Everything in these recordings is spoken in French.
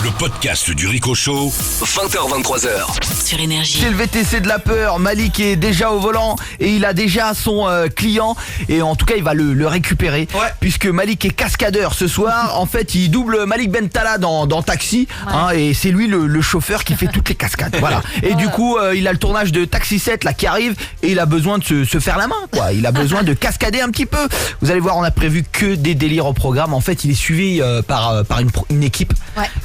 Le podcast du Rico Show, 20h-23h. Sur Énergie. C'est le VTC de la peur. Malik est déjà au volant et il a déjà son client. Et en tout cas, il va le récupérer. Puisque Malik est cascadeur ce soir. En fait, il double Malik Bentala dans Taxi. Et c'est lui le chauffeur qui fait toutes les cascades. Voilà. Et du coup, il a le tournage de Taxi 7 là qui arrive. Et il a besoin de se faire la main, quoi. Il a besoin de cascader un petit peu. Vous allez voir, on a prévu que des délires au programme. En fait, il est suivi par une équipe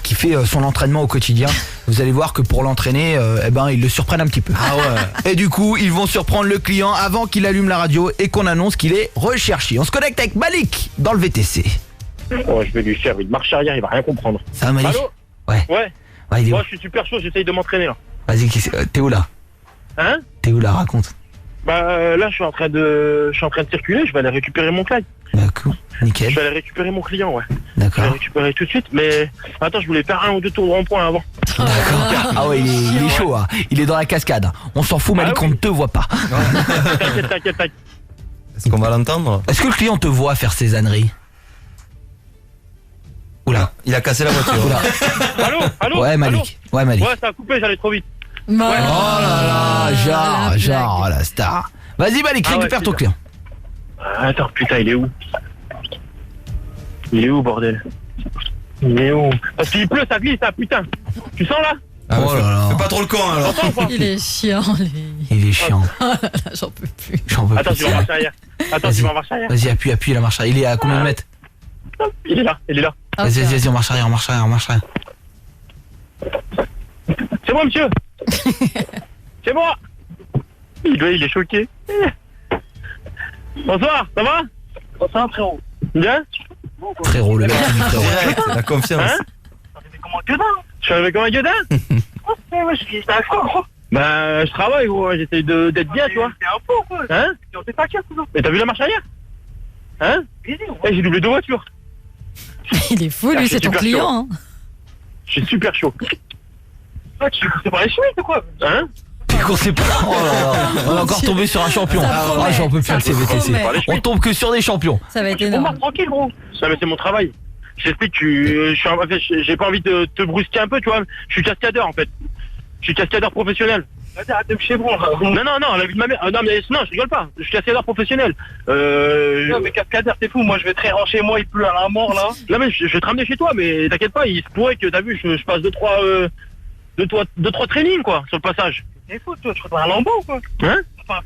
qui fait son entraînement au quotidien. Vous allez voir que pour l'entraîner, ils le surprennent un petit peu. Et du coup, ils vont surprendre le client avant qu'il allume la radio et qu'on annonce qu'il est recherché. On se connecte avec Malik dans le VTC. Je vais lui faire une marche arrière, il va rien comprendre. Ça va, Malik? Allô? Ouais. Il est Moi, où? je suis super chaud, j'essaye de m'entraîner là. Vas-y, t'es où là? Hein? T'es où là? Raconte. Là, je suis en train de circuler, je vais aller récupérer mon client. D'accord, nickel. Je vais aller récupérer mon client, Je vais D'accord. le récupérer tout de suite, mais attends, je voulais faire 1 ou 2 tours de rond-point avant. Ah ouais, il est chaud, hein. Il est dans la cascade. On s'en fout, Malik, on ne te voit pas. T'inquiète. Est-ce qu'on va l'entendre? Est-ce que le client te voit faire ses âneries? Oula. Il a cassé la voiture. Allô? Ouais, Malik. Ouais, Malik. Ouais, ça a coupé, j'allais trop vite. Oh là là, genre, la star. Vas-y, Malik, récupère ton client. Attends, putain, il est où? Il est où, bordel? Il est où? Parce qu'il pleut, ça glisse, putain. Tu sens là? Oh là là. Fais pas trop le con alors. T'entends ou pas? Il est chiant, Il est chiant. j'en peux plus. J'en peux Attends, plus. tu vas marcher arrière. Vas-y, appuie la marche arrière. Il est à combien de mètres? Il est là. Vas-y, on marche arrière. C'est moi, monsieur. C'est moi. Il est choqué. Bonsoir, ça va? Bonsoir, frérot. Bien? Frérot, le mec, il dit frérot. Direct, la confiance. Hein? Je suis arrivé comme un gueudin? Je travaille, gros, j'essaye d'être bien, tu vois. Hein? Mais t'as vu la marche arrière? Hein? J'ai doublé 2 voitures. Il est fou, lui, c'est ton super client. Je suis super chaud. C'est pas les chemises ou quoi? Hein? On sait pas. Oh là là. On est encore tombé sur un champion. J'en peux plus le CVTC. On tombe que sur des champions. Ça va être énorme. Tranquille, gros. Ça, mais c'est mon travail. J'explique, j'ai pas envie de te brusquer un peu, tu vois. Je suis cascadeur, en fait. Je suis cascadeur professionnel. Arrête de me chez moi. Non, la vie de ma mère. Non, je rigole pas. Je suis cascadeur professionnel. Non, mais cascadeur, c'est fou. Moi, je vais très rentrer chez moi, il pleut à la mort, là. Non, mais je vais te ramener chez toi, mais t'inquiète pas, il se pourrait que, t'as vu, je passe 2-3 trainings, quoi, sur le passage. C'est fou, toi, tu crois un lambeau, quoi. Hein?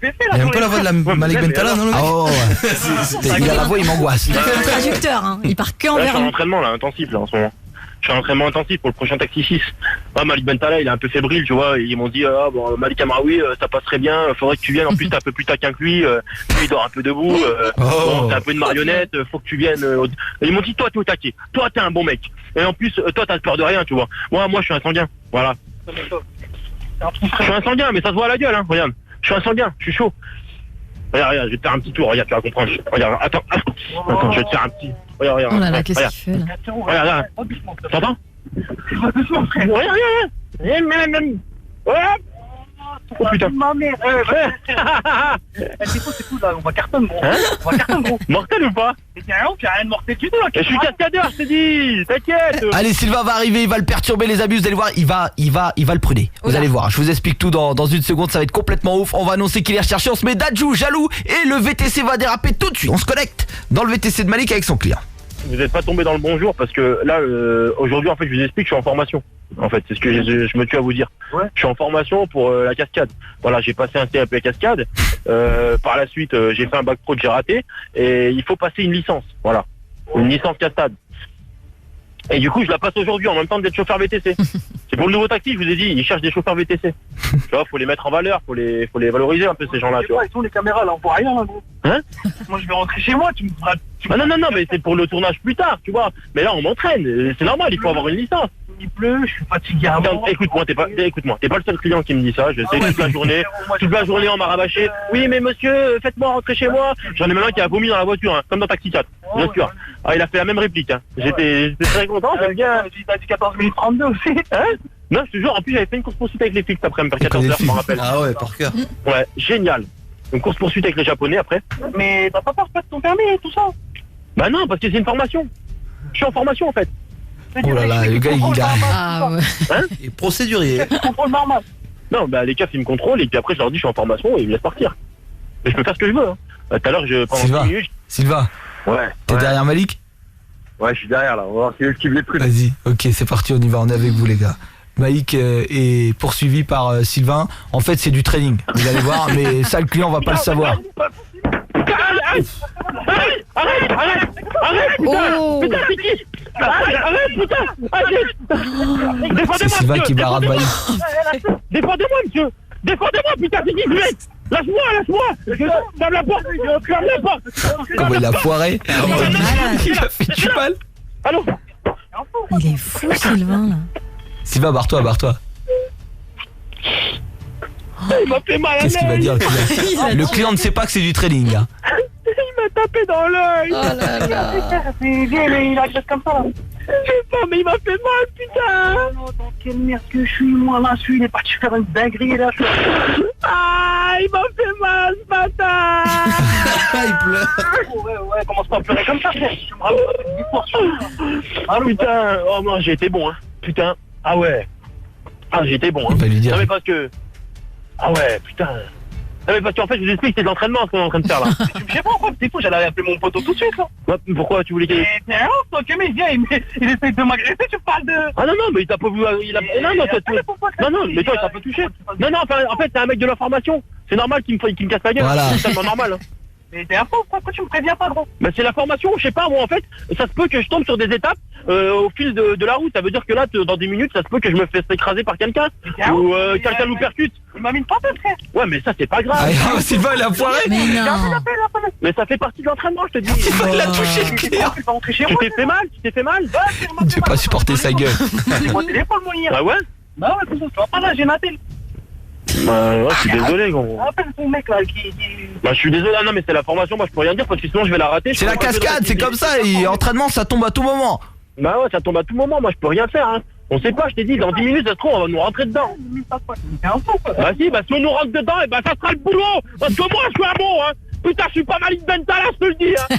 Il y a un peu la voix de la Malik Bentala, non le mec? Oh ouais. Il a la voix, il m'angoisse. Il fait le traducteur, hein. Il part que Là, je envers suis en nous. entraînement, là, intensif, là, en ce moment. Je suis en entraînement intensif pour le prochain Taxi 6. Malik Bentala, il est un peu fébrile, tu vois. Ils m'ont dit, Malik Amraoui, ça passerait bien, faudrait que tu viennes. En plus, t'es un peu plus taquin que lui. Lui, il dort un peu debout. T'es un peu une marionnette, faut que tu viennes. Ils m'ont dit, toi, t'es au taquet. Toi, t'es un bon mec. Et en plus, toi, t'as peur de rien, tu vois. Moi, je suis un sanguin. Voilà. Je suis un sanguin, mais ça se voit à la gueule, hein. Regarde. Je suis un sanguin, je suis chaud. Regarde, je vais te faire un petit tour, regarde, tu vas comprendre. Regarde, attends, je vais te faire un petit. Regarde. Oh là là, qu'est-ce Regarde. qu'il fait là? Regarde. T'entends? Regarde. Oh putain. C'est fou là, on va cartonner gros. Mortel ou pas? C'est rien, tu as rien de mortel du tout là. Je suis cascadeur, je t'ai dit. T'inquiète. Allez, Sylvain va arriver, il va le perturber les abus, vous allez voir, il va le pruner. Vous allez voir, je vous explique tout dans une seconde, ça va être complètement ouf. On va annoncer qu'il est recherché, on se met Dadju, jaloux, et le VTC va déraper tout de suite. On se connecte dans le VTC de Malik avec son client. Vous n'êtes pas tombé dans le bon jour parce que là, aujourd'hui, en fait, je vous explique, je suis en formation. En fait, c'est ce que je me tue à vous dire. Ouais. Je suis en formation pour la cascade. Voilà, j'ai passé un CAP cascade. Par la suite, j'ai fait un bac pro que j'ai raté. Et il faut passer une licence. Voilà, une licence cascade. Et du coup, je la passe aujourd'hui en même temps d'être chauffeur VTC. C'est pour le nouveau taxi, je vous ai dit, ils cherchent des chauffeurs VTC. Tu vois, faut les mettre en valeur, faut les valoriser un peu ces gens-là, tu vois. Ils sont les caméras là, on voit rien là gros. Hein? Moi je vais rentrer chez moi, tu me feras. Non, mais c'est pour le tournage plus tard, tu vois. Mais là, on m'entraîne, c'est normal, il faut avoir une licence. Il pleut, je suis fatigué. Écoute-moi, t'es pas le seul client qui me dit ça. Je sais toute la journée, on m'a rabâché. Oui, mais monsieur, faites-moi rentrer chez moi. J'en ai maintenant qui a vomi dans la voiture, hein, comme dans Taxi 4. Bien sûr. Ah, il a fait la même réplique. Hein. J'étais très content. J'aime bien. T'as dit 14 minutes 32 aussi. Hein? Non, je te jure. En plus, j'avais fait une course poursuite avec les flics après, vers 14h, je m'en rappelle. Ah ouais, par cœur. Ouais, génial. Une course poursuite avec les Japonais après. Mais t'as pas peur de ton permis et tout ça? Bah non, parce que c'est une formation. Je suis en formation en fait. Oh là là, le gars, il a... Ah ouais. Et procédurier. Contrôle normal. Non, bah les keufs ils me contrôlent et puis après je leur dis je suis en formation et ils me laissent partir. Mais je peux faire ce que je veux. Hein. Tout à l'heure, pendant Sylvain. 10 minutes. Sylvain, Ouais. t'es derrière Malik? Ouais, je suis derrière là. On va voir si esquive les trucs. Vas-y, ok, c'est parti, on y va, on est avec vous les gars. Malik est poursuivi par Sylvain. En fait, c'est du training, vous allez voir, mais ça, le client va pas le savoir. Arrête, putain. Oh. Putain, c'est qui? Arrête, putain. C'est Défendez-moi, Sylvain monsieur. qui barre de Malik. Défendez-moi, monsieur. Défendez-moi, putain, c'est qui, mec? Lâche-moi. Ferme la porte. Comment il a foiré. Il a fait du mal. Allô? Il est fou, Sylvain, là. Sylvain, barre-toi. Il m'a fait mal à Qu'est-ce qu'il va dire le client? Le client ne sait pas que c'est du training. Hein. Il m'a tapé dans l'œil. Oh là là. Il agresse comme ça là. Je sais pas, mais il m'a fait mal, putain. Non, dans quelle merde que je suis, moi là, il est parti faire une dinguerie là. Ah, il m'a fait mal, ce bâtard. Il pleure. Ouais, commence pas à pleurer comme ça, frère. Ah putain, oh moi j'ai été bon, hein. Putain, ah ouais. Ah j'ai été bon, hein. Il va lui dire. Non mais parce que... Ah ouais, putain. Non mais parce qu'en fait, je vous explique, c'est de l'entraînement ce qu'on est en train de faire là. Je sais pas pourquoi, c'est fou, j'allais appeler mon poteau tout de suite là. Ouais, pourquoi tu voulais qu'il... T'es un ouf, toi, mais viens, il essaie de m'agresser, tu parles de... Ah non, mais il t'a pas voulu... Non, mais toi, il t'a pas touché. Non, enfin, en fait, c'est un mec de l'information. C'est normal qu'il me casse la gueule. Voilà. C'est tellement normal. Hein. Mais t'es un fou, pourquoi tu me préviens pas, gros? Bah c'est la formation, je sais pas, moi en fait, ça se peut que je tombe sur des étapes au fil de la route. Ça veut dire que là, dans 10 minutes, ça se peut que je me fasse écraser par quelqu'un. Ou quelqu'un nous percute. Il m'a mis une patate, frère. Ouais, mais ça, c'est pas grave. Ah, Sylvain, il a foiré. Mais non. Mais ça fait partie de l'entraînement, je te dis. Il a touché le client. Tu vas rentrer chez Tu moi. t'es fait mal, Il ne pas supporter sa gueule. C'est mon téléphone, mon hier. Ah ouais? Bah ouais, c'est ça, tu vois pas là, j'ai ma télé. Bah ouais, je suis désolé, gros. Appelle ce mec là qui... Bah je suis désolé, ah, non mais c'est la formation, moi je peux rien dire parce que sinon je vais la rater. C'est la cascade, c'est comme ça. Et entraînement, ça tombe à tout moment. Bah ouais, ça tombe à tout moment, moi je peux rien faire, hein. On sait pas, je t'ai dit, dans 10 minutes, ça se trouve, on va nous rentrer dedans. T'es un fou, quoi. Bah si, bah si on nous rentre dedans, et bah ça sera le boulot. Parce que moi, je suis un bon, hein. Putain, je suis pas Malik Bentala, je te le dis, hein.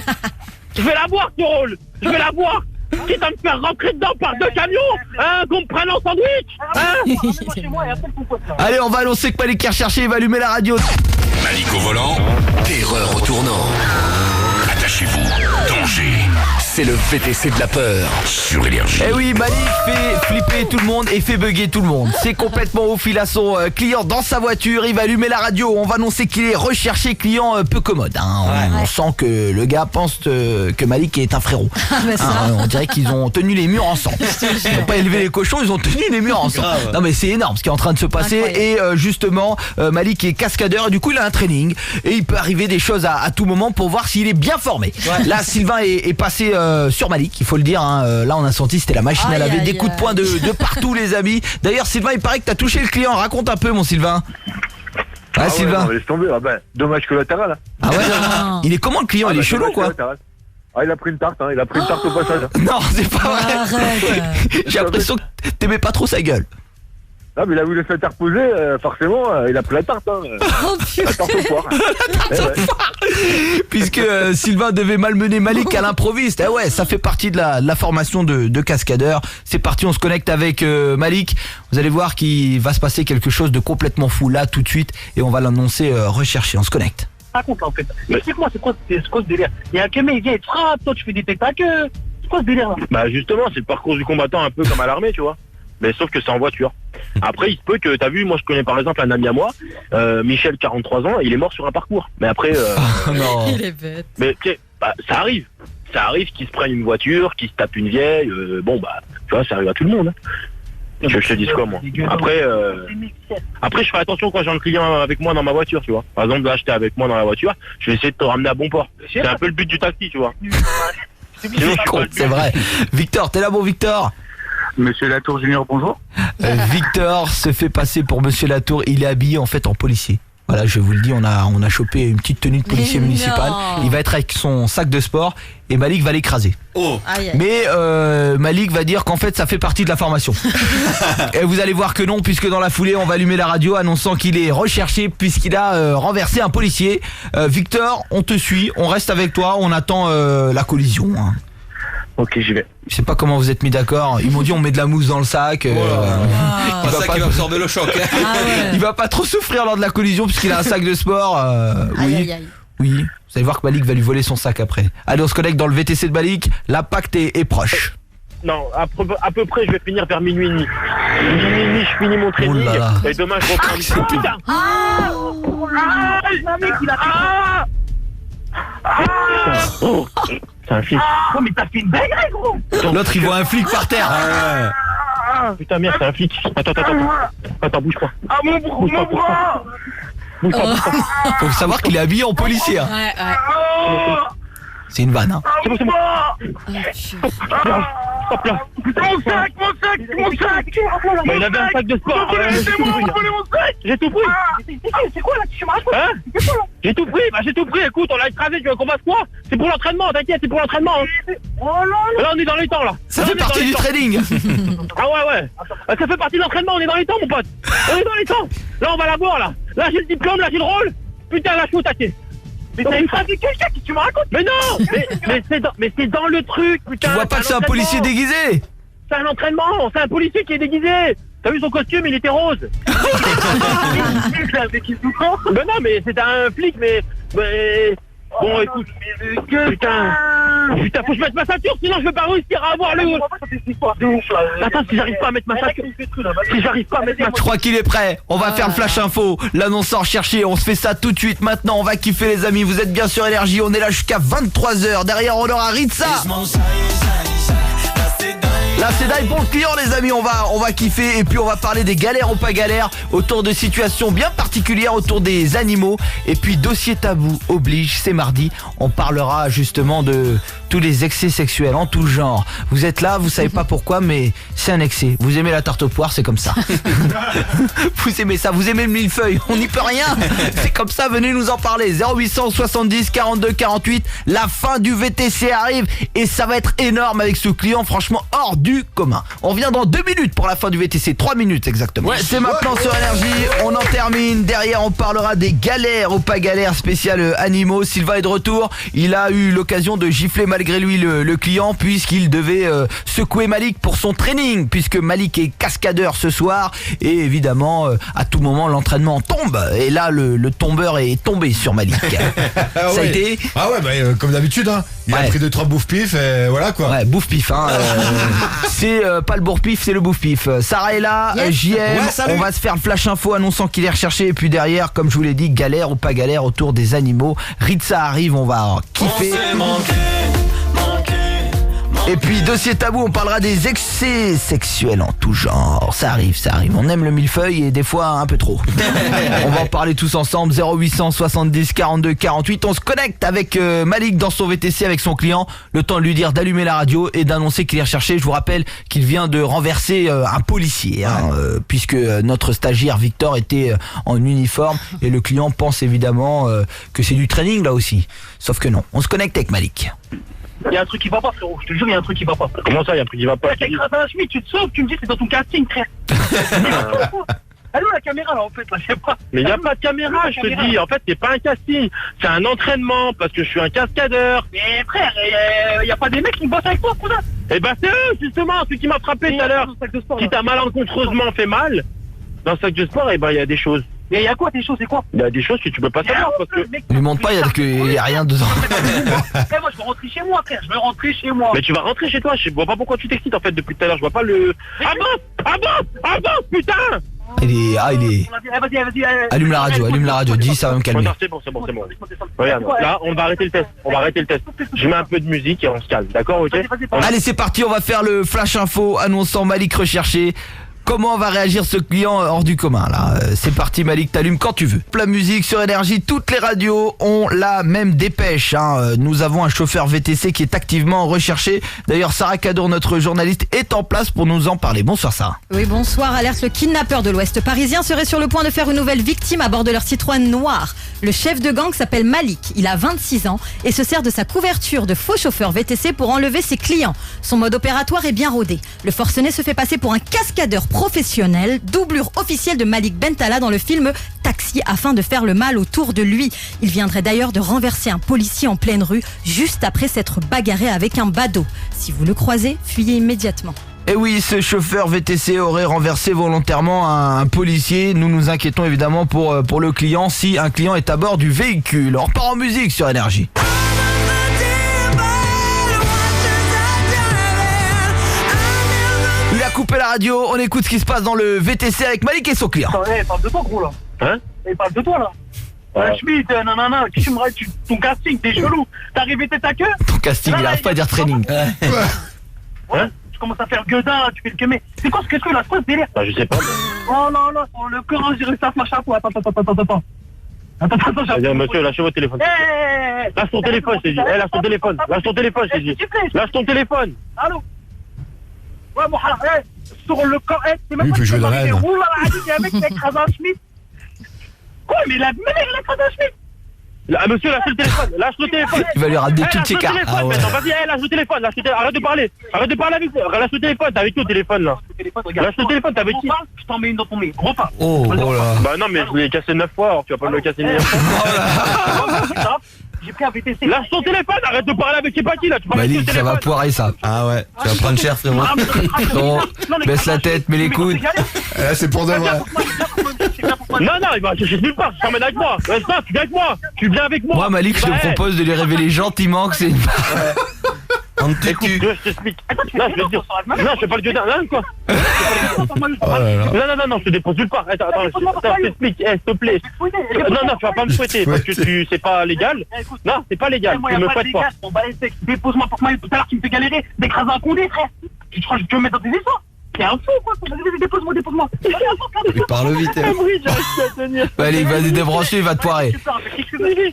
Je vais l'avoir, ce rôle. Je vais l'avoir. Quitte à me faire rentrer dedans par 2 camions, hein, qu'on me prenne en sandwich, hein. Chez moi et appelle ton pote là. Allez, on va annoncer que Malik est recherché. Il va allumer la radio. Malik au volant, terreur au tournant. Attachez-vous, danger. C'est le VTC de la peur sur Énergie. Eh oui, Malik fait flipper tout le monde et fait bugger tout le monde. C'est complètement ouf, il a son client dans sa voiture, il va allumer la radio, on va annoncer qu'il est recherché client peu commode. Hein. On sent que le gars pense que Malik est un frérot. bah ça. Hein, on dirait qu'ils ont tenu les murs ensemble. Ils n'ont pas élevé les cochons, ils ont tenu les murs ensemble. Grave. Non mais c'est énorme ce qui est en train de se passer. Incroyable. Et justement, Malik est cascadeur et du coup il a un training. Et il peut arriver des choses à tout moment pour voir s'il est bien formé. Là, Sylvain est passé sur Malik, il faut le dire. Hein. Là, on a senti c'était la machine à laver, Aïe, des aïe, coups de poing de partout, les amis. D'ailleurs, Sylvain, il paraît que t'as touché le client. Raconte un peu, mon Sylvain. Ouais, Sylvain. Laisse tomber, ah ben, dommage collatéral. Ah ouais. Non. Il est comment le client? Il est chelou, quoi. Ah, il a pris une tarte, hein, il a pris une tarte au passage. Non, c'est pas vrai. Arrête. J'ai l'impression que t'aimais pas trop sa gueule. Ah, mais il a voulu se faire reposer, forcément, il a pris la tarte. Hein. Oh La tarte au poire. Puisque Sylvain devait malmener Malik à l'improviste. Eh ouais, ça fait partie de la formation de cascadeur. C'est parti, on se connecte avec Malik. Vous allez voir qu'il va se passer quelque chose de complètement fou là tout de suite. Et on va l'annoncer recherché. On se connecte. Raconte là en fait. Explique-moi, c'est quoi ce délire? Il y a un mec, il vient, il te frappe, toi tu fais des spectacles. C'est quoi ce délire là? Bah justement, c'est le parcours du combattant un peu comme à l'armée, tu vois. Mais sauf que c'est en voiture. Après, il se peut que, t'as vu, moi je connais par exemple un ami à moi, Michel, 43 ans, il est mort sur un parcours. Mais après, Non. Il est bête. mais tu sais, bah, ça arrive. Ça arrive qu'il se prenne une voiture, qu'il se tape une vieille. Bon bah, tu vois, ça arrive à tout le monde. Hein. Je te dis quoi, moi. Après, je ferai attention quand j'ai un client avec moi dans ma voiture, tu vois. Par exemple, là, j'étais avec moi dans la voiture, je vais essayer de te ramener à bon port. C'est un peu le but du taxi, tu vois. Sinon, je suis pas le but. C'est vrai. Victor, t'es là, bon Victor? Monsieur Latour Junior, bonjour. Victor se fait passer pour Monsieur Latour. Il est habillé en fait en policier. Voilà, je vous le dis, on a chopé une petite tenue de policier Mais municipal. non. Il va être avec son sac de sport et Malik va l'écraser. Oh. Aïe, aïe. Mais Malik va dire qu'en fait ça fait partie de la formation. Et vous allez voir que non, puisque dans la foulée on va allumer la radio annonçant qu'il est recherché puisqu'il a renversé un policier. Victor, on te suit, on reste avec toi, on attend la collision. Hein. Ok, j'y vais. Je sais pas comment vous êtes mis d'accord. Ils m'ont dit on met de la mousse dans le sac. Un il, va sac pas, qui va absorber le choc. Hein. Ah ouais. il va pas trop souffrir lors de la collision puisqu'il a un sac de sport. Aïe, aïe, aïe. Oui. Vous allez voir que Malik va lui voler son sac après. Allez, on se connecte dans le VTC de Malik. L'impact est proche. Non, à peu près, je vais finir vers minuit et demi. Minuit et demi, je finis mon training. Oh là là. Et demain, je reprends. Putain. Oh, c'est un flic. Oh, mais t'as fait une dinguerie, gros. L'autre il voit un flic par terre. Putain, merde, c'est un flic. Attends, bouge pas. Ah, mon bras. Bouge pas. Faut savoir qu'il est habillé en policier. Hein. Ouais, ouais. C'est une vanne. Hein. C'est bon. Hop là. Mon sac. Bah, il avait un sac de sport. J'ai tout pris. C'est quoi là, tu me racontes? Hein? J'ai tout pris. Écoute, on l'a écrasé, tu veux qu'on fasse quoi? C'est pour l'entraînement, t'inquiète, c'est pour l'entraînement. Hein. Oh là. Là, on est dans les temps, là. Ça Là, fait on est dans partie les du temps. trading. Ah ouais. Ça fait partie de l'entraînement, on est dans les temps, mon pote. On est dans les temps. Là, on va la voir, là. Là, j'ai le diplôme, là, j'ai le rôle. Putain, là, je suis au taquet. Mais t'as une phrase de quelqu'un qui tu me racontes? Mais non. Mais c'est dans le truc, putain. Tu vois pas que c'est un policier déguisé? C'est un entraînement, c'est un policier qui est déguisé. T'as vu son costume, il était rose. Mais non, mais c'est un flic, mais... Bon, écoute, putain, faut que je mette ma ceinture, sinon je vais pas réussir à avoir le... Attends, si j'arrive pas à mettre ma ceinture... Je crois qu'il est prêt. On va faire le flash info. L'annonceur cherché. On se fait ça tout de suite. Maintenant, on va kiffer les amis. Vous êtes bien sur Énergie. On est là jusqu'à 23h. Derrière, on aura Ritza. Là c'est dingue pour le client les amis, on va kiffer et puis on va parler des galères ou pas galères autour de situations bien particulières autour des animaux. Et puis dossier tabou oblige, c'est mardi, on parlera justement de tous les excès sexuels en tout genre. Vous êtes là, vous savez pas pourquoi mais c'est un excès. Vous aimez la tarte aux poires, c'est comme ça. Vous aimez ça, vous aimez le millefeuille, on n'y peut rien. C'est comme ça, venez nous en parler. 0800 70 42 48, la fin du VTC arrive et ça va être énorme avec ce client franchement hors du commun. On revient dans 2 minutes pour la fin du VTC, 3 minutes exactement. C'est maintenant sur Énergie, on en termine. Derrière on parlera des galères ou pas galères spéciales animaux. Sylvain est de retour, il a eu l'occasion de gifler malgré lui le client puisqu'il devait secouer Malik pour son training, puisque Malik est cascadeur ce soir et évidemment à tout moment l'entraînement tombe et là le tombeur est tombé sur Malik. Ça a été comme d'habitude hein. Il a pris 2-3 bouffe-pif et voilà quoi. Ouais, bouffe-pif hein. C'est pas le bourre-pif, c'est le bouffe-pif. Sarah est là, JM, on va se faire le flash info annonçant qu'il est recherché et puis derrière, comme je vous l'ai dit, galère ou pas galère autour des animaux. Ritza arrive, on va kiffer. Et puis dossier tabou, on parlera des excès sexuels en tout genre. Ça arrive. On aime le millefeuille et des fois un peu trop. On va en parler tous ensemble. 0800 70 42 48. On se connecte avec Malik dans son VTC avec son client. Le temps de lui dire d'allumer la radio et d'annoncer qu'il est recherché. Je vous rappelle qu'il vient de renverser un policier, puisque notre stagiaire Victor était en uniforme et le client pense évidemment que c'est du training là aussi. Sauf que non. On se connecte avec Malik. Il y a un truc qui va pas, frérot. Je te jure, il y a un truc qui va pas. Comment ça, il y a un truc qui va pas? T'as écrasé un schmitt, tu te sauves, tu me dis c'est dans ton casting, frère. Allô, la caméra là, en fait, là, je sais pas. Mais il n'y a pas de caméra, je te dis. En fait, c'est pas un casting. C'est un entraînement parce que je suis un cascadeur. Mais frère, il y a pas des mecs qui bossent avec toi, cousin? Eh ben, c'est eux, justement, celui qui m'a frappé tout à l'heure. Qui t'a malencontreusement fait mal. Dans le sac de sport, eh ben, il y a des choses. Mais il y a quoi, tes choses, c'est quoi? Il y a des choses que tu peux pas savoir parce que... Lui montre pas, il y a rien dedans. Moi, je veux rentrer chez moi, frère. Je veux rentrer chez moi. Mais tu vas rentrer chez toi, je vois pas pourquoi tu t'excites en fait depuis tout à l'heure, je vois pas le... Avance, putain! Il est... Vas-y. Allume la radio, dis ça va me calmer. C'est bon. Regarde, là, on va arrêter le test. Je mets un peu de musique et on se calme, d'accord, ok? Allez, c'est parti, on va faire le flash info annonçant Malik recherché. Comment va réagir ce client hors du commun là? C'est parti Malik, t'allumes quand tu veux. La musique sur Énergie, toutes les radios ont la même dépêche hein. Nous avons un chauffeur VTC qui est activement recherché. D'ailleurs Sarah Cadour, notre journaliste, est en place pour nous en parler. Bonsoir Sarah. Oui, bonsoir. Alerte, le kidnappeur de l'Ouest parisien serait sur le point de faire une nouvelle victime à bord de leur Citroën noir. Le chef de gang s'appelle Malik, il a 26 ans et se sert de sa couverture de faux chauffeur VTC pour enlever ses clients. Son mode opératoire est bien rodé. Le forcené se fait passer pour un cascadeur professionnel, doublure officielle de Malik Bentala dans le film Taxi afin de faire le mal autour de lui. Il viendrait d'ailleurs de renverser un policier en pleine rue juste après s'être bagarré avec un badaud. Si vous le croisez, fuyez immédiatement. Et oui, ce chauffeur VTC aurait renversé volontairement un policier. Nous nous inquiétons évidemment pour le client si un client est à bord du véhicule. On repart en musique sur Énergie. Il a coupé la radio, on écoute ce qui se passe dans le VTC avec Malik et son client. Parle de toi, gros, là. Hein? Parle de toi, là. Schmitt, nanana, qu'est-ce que tu me racontes? Ton casting, t'es chelou. T'as répété ta queue? Ton casting, il arrive pas à dire training. Ouais. Tu commences à faire gueudin, tu fais le queumé. C'est quoi, qu'est-ce que là, c'est quoi ce délire? Bah je sais pas. Oh non, non, le cœur, j'ai réussi à faire chapeau. Attends. Vas-y, monsieur, lâchez votre téléphone. Lâche ton téléphone, je t'ai dit. Lâche ton téléphone. Lâche ton téléphone, je t'ai dit. Lâche ton téléphone. Allô? Ouais, bon, sur le corps, c'est même Oui, pas il peut jouer dans la haine. Ouh là là, il y a un mec qui a écrasé un Schmitt. Quoi, mais il a écrasé un Schmitt. Ah, monsieur, lâche le téléphone. Lâche le téléphone. Il va lui ramener toutes ses cartes. Ah ouais. Vas-y, lâche le téléphone. Arrête de parler. Arrête de parler avec lui. Lâche le téléphone. T'as avec qui au téléphone là? Lâche le téléphone, t'as avec qui? Je t'en mets une dans ton nez. Repas. Oh là. Bah non, mais je l'ai cassé 9 fois, alors tu vas pas me le casser 9 fois. J'ai pris un VTC. Lâche ton téléphone, arrête de parler avec Kipaki là. Tu parles avec Malik, ton ça va téléphone. poirer ça. Ah ouais, tu vas prendre cher, frérot. Non, baisse la tête, mets les coudes. Là, c'est pour de vrai. Non, il va chercher nulle part, tu t'emmènes avec moi. Ouais, ça, tu viens avec moi. Tu viens avec moi. Moi, Malik, je te propose de lui révéler gentiment que c'est une... Écoute, je t'explique. Non, je vais dire. Non, je fais pas le gueudin. Non, quoi? Non, je te dépose nulle part. Attends, je t'explique. S'il te plaît. Non, tu vas pas me fouetter parce que c'est pas légal. Non, c'est pas légal. Tu me fouettes pas. Dépose-moi pour moi. Tout à l'heure, tu me fais galérer d'écraser un condé, frère. Tu crois que je vais me mettre dans tes histoires? T'es un fou, quoi. Dépose-moi. Il parle vite. Malik, vas-y, débranche, il va te poirer.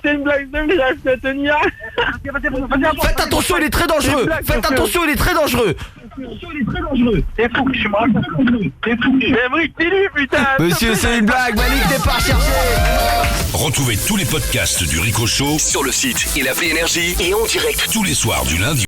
C'est une blague de merde, je peux tenir. Faites attention, il est très dangereux. Faites attention, il est très dangereux. T'es fou, je suis malade. T'es fou. Mais Brick, t'es lui, putain. Monsieur, c'est une blague. Malik n'est pas recherché. Retrouvez tous les podcasts du Rico Show sur le site et l'appli Énergie et en direct tous les soirs du lundi